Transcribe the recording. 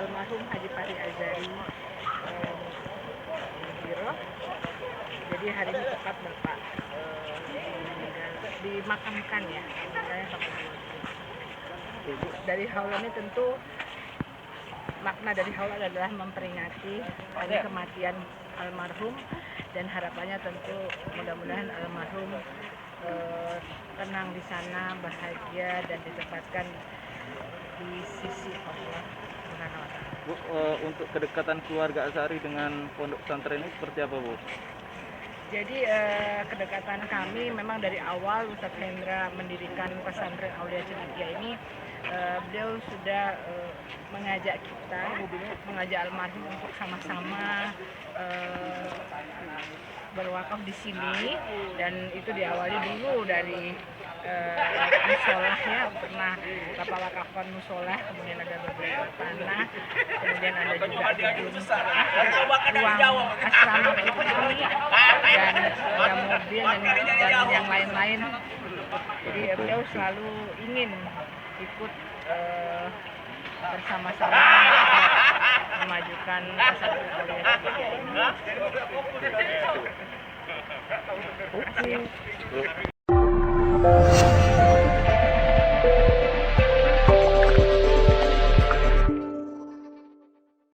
almarhum Haji Fahri Azari Biro. Jadi hari ini tepat Bapak dimakamkan ya, meninggalnya tanggal 20. Dari haula ini tentu makna dari haula adalah memperingati hari kematian almarhum, dan harapannya tentu mudah-mudahan almarhum tenang di sana, bahagia, dan ditempatkan di sisi Allah Subhanahu wa Ta'ala. Bu, untuk kedekatan keluarga Azhari dengan pondok pesantren ini seperti apa, Bu? Jadi kedekatan kami memang dari awal Ustadz Hendra mendirikan pesantren Aulia Cendekia ini, beliau sudah mengajak kita, mengajak almarhum untuk sama-sama berwakaf di sini, dan itu diawali dulu dari musolah ya, pernah Bapak wakafkan musolah, kemudian ada beberapa tanah, kemudian ada juga ruang asrama putri, dan ada mobil dan yang lain-lain. Jadi beliau selalu ingin ikut bersama-sama memajukan pesantren Aulia Cendekia ini. Terima kasih.